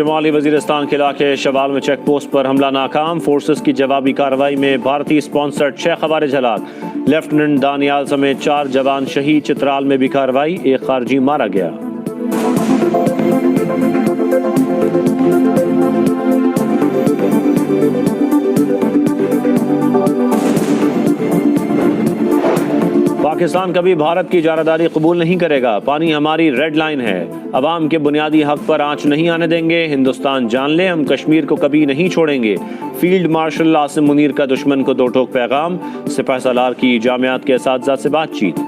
شمالی وزیرستان کے علاقے شوال میں چیک پوسٹ پر حملہ ناکام، فورسز کی جوابی کارروائی میں بھارتی اسپانسرڈ 6 خوارج ہلاک، لیفٹیننٹ دانیال سمیت 4 جوان شہید۔ چترال میں بھی کارروائی، ایک خارجی مارا گیا۔ پاکستان کبھی بھارت کی اجارہ قبول نہیں کرے گا، پانی ہماری ریڈ لائن ہے، عوام کے بنیادی حق پر آنچ نہیں آنے دیں گے، ہندوستان جان لے ہم کشمیر کو کبھی نہیں چھوڑیں گے، فیلڈ مارشل عاصم منیر کا دشمن کو دو ٹوک پیغام، سپہ سالار کی جامعات کے اساتذہ سے بات چیت۔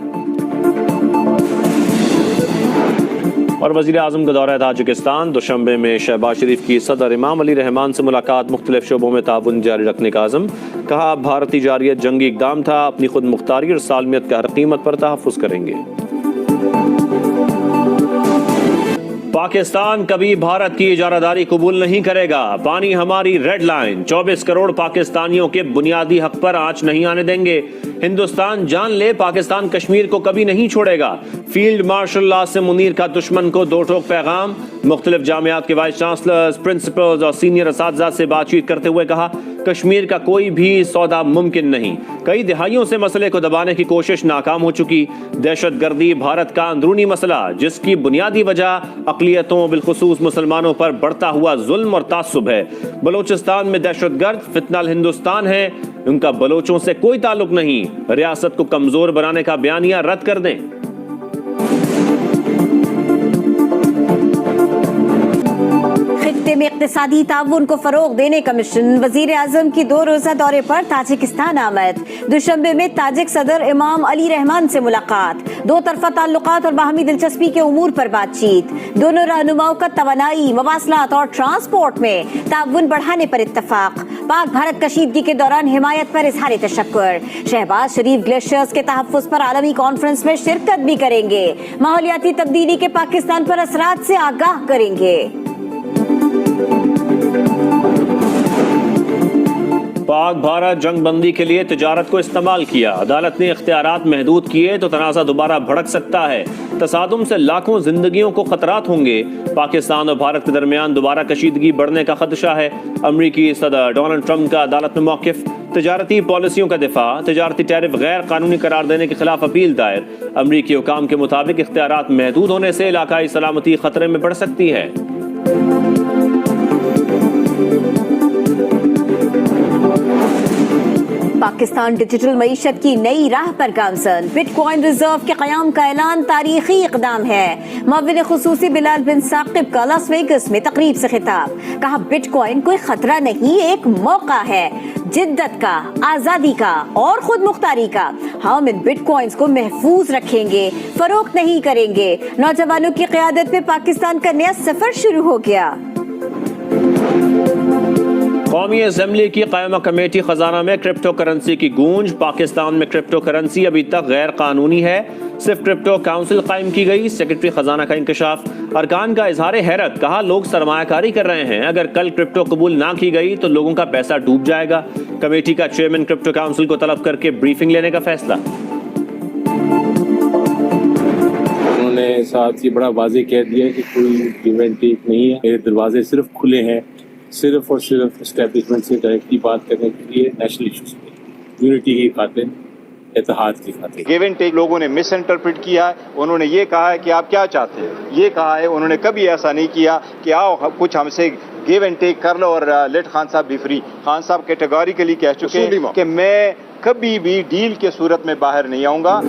اور وزیر اعظم کا دورہ تاجکستان، دوشنبے میں شہباز شریف کی صدر امام علی رحمان سے ملاقات، مختلف شعبوں میں تعاون جاری رکھنے کا عزم، کہا بھارتی جارحیت جنگی اقدام تھا، اپنی خود مختاری اور سالمیت کا ہر قیمت پر تحفظ کریں گے۔ پاکستان کبھی بھارت کی اجارہ داری قبول نہیں کرے گا، پانی ہماری ریڈ لائن، 24 کروڑ پاکستانیوں کے بنیادی حق پر آنچ نہیں آنے دیں گے، ہندوستان جان لے پاکستان کشمیر کو کبھی نہیں چھوڑے گا، فیلڈ مارشل عاصم منیر کا دشمن کو دو ٹوک پیغام، مختلف جامعات کے وائس چانسلرز، پرنسپلز اور سینئر اساتذہ سے بات چیت کرتے ہوئے کہا کشمیر کا کوئی بھی سودا ممکن نہیں، کئی دہائیوں سے مسئلے کو دبانے کی کوشش ناکام ہو چکی، دہشت گردی بھارت کا اندرونی مسئلہ جس کی بنیادی وجہ اقلیتوں بالخصوص مسلمانوں پر بڑھتا ہوا ظلم اور تعصب ہے، بلوچستان میں دہشت گرد فتنہ الہندوستان ہے، ان کا بلوچوں سے کوئی تعلق نہیں، ریاست کو کمزور بنانے کا بیانیہ رد کر دیں۔ خطے میں اقتصادی تعاون کو فروغ دینے کا مشن، وزیر اعظم کی 2 روزہ دورے پر تاجکستان آمد، دوشنبے میں تاجک صدر امام علی رحمان سے ملاقات، 2 طرفہ تعلقات اور باہمی دلچسپی کے امور پر بات چیت، دونوں رہنماؤں کا توانائی، مواصلات اور ٹرانسپورٹ میں تعاون بڑھانے پر اتفاق، پاک بھارت کشیدگی کے دوران حمایت پر اظہار تشکر، شہباز شریف گلیشیئرز کے تحفظ پر عالمی کانفرنس میں شرکت بھی کریں گے، ماحولیاتی تبدیلی کے پاکستان پر اثرات سے آگاہ کریں گے۔ پاک بھارت جنگ بندی کے لیے تجارت کو استعمال کیا، عدالت نے اختیارات محدود کیے تو تنازع دوبارہ بھڑک سکتا ہے، تصادم سے لاکھوں زندگیوں کو خطرات ہوں گے، پاکستان اور بھارت کے درمیان دوبارہ کشیدگی بڑھنے کا خدشہ ہے، امریکی صدر ڈونلڈ ٹرمپ کا عدالت میں موقف، تجارتی پالیسیوں کا دفاع، تجارتی ٹیرف غیر قانونی قرار دینے کے خلاف اپیل دائر، امریکی حکام کے مطابق اختیارات محدود ہونے سے علاقائی سلامتی خطرے میں پڑ سکتی ہے۔ پاکستان ڈیجیٹل معیشت کی نئی راہ پر گامزن، بٹ کوائن ریزرو کے قیام کا اعلان تاریخی اقدام ہے، معاون خصوصی بلال بن ثاقب کا لاس ویگس میں تقریب سے خطاب، کہا بٹ کوائن کوئی خطرہ نہیں، ایک موقع ہے جدت کا، آزادی کا اور خود مختاری کا، ہم ان بٹ کوائنز کو محفوظ رکھیں گے، فروخت نہیں کریں گے، نوجوانوں کی قیادت میں پاکستان کا نیا سفر شروع ہو گیا۔ قومی اسمبلی کی قائمہ کمیٹی خزانہ میں کرپٹو کرنسی کی گونج، پاکستان میں کرپٹو کرنسی ابھی تک غیر قانونی ہے، صرف کرپٹو کاؤنسل قائم کی گئی، سیکرٹری خزانہ کا انکشاف، ارکان کا اظہار حیرت، کہا لوگ سرمایہ کاری کر رہے ہیں، اگر کل کرپٹو قبول نہ کی گئی تو لوگوں کا پیسہ ڈوب جائے گا، کمیٹی کا چیئرمین کرپٹو کاؤنسل کو طلب کر کے بریفنگ لینے کا فیصلہ۔ انہوں نے ساتھ ہی بڑا واضح کہہ دیا کہ کوئی گیو اینڈ ٹیک نہیں ہے، میرے دروازے صرف کھلے ہیں، صرف اور صرف اسٹیبلشمنٹ سے ڈائریکٹلی بات کرنے کے لیے، نیشنل ایشوز پہ، یونٹی کی خاطر، اتحاد کی خاطر۔ گیو اینڈ ٹیک لوگوں نے مس انٹرپریٹ کیا ہے، انہوں نے یہ کہا ہے کہ آپ کیا چاہتے ہیں، یہ کہا ہے، انہوں نے کبھی ایسا نہیں کیا کہ آؤ کچھ ہم سے گیو اینڈ ٹیک کر لو اور لیٹ خان صاحب بھی فری۔ خان صاحب کیٹیگوریکلی کہہ چکے ہیں کہ میں کبھی بھی ڈیل کے صورت میں باہر نہیں آؤں گا۔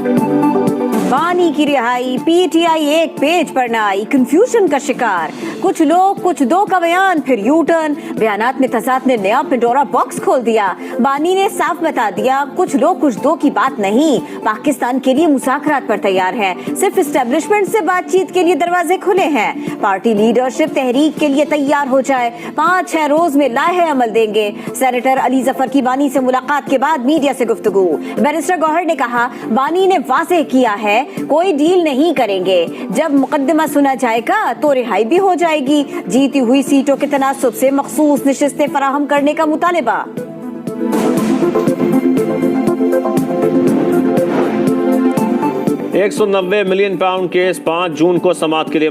بانی کی رہائی، پی ٹی آئی ایک پیج پر نہ آئی، کنفیوژن کا شکار، کچھ لوگ کچھ دو کا بیان، پھر یو ٹرن، بیانات میں تضاد نے نیا پنڈورا باکس کھول دیا، بانی نے صاف بتا دیا کچھ لوگ کچھ دو کی بات نہیں، پاکستان کے لیے مذاکرات پر تیار ہے، صرف اسٹیبلشمنٹ سے بات چیت کے لیے دروازے کھلے ہیں، پارٹی لیڈرشپ تحریک کے لیے تیار ہو جائے، 5-6 روز میں لائحہ عمل دیں گے۔ سینیٹر علی ظفر کی بانی سے ملاقات کے بعد میڈیا سے گفتگو، بیرسٹر گوہر نے کہا بانی نے واضح کیا ہے کوئی ڈیل نہیں کریں گے، جب مقدمہ سنا جائے گا تو رہائی بھی ہو جائے گی، جیتی ہوئی سیٹوں کے تناسب سے مخصوص نشستیں فراہم کرنے کا مطالبہ۔ 190 ملین پاؤنڈ کیس 5 جون کو سماعت کے لیے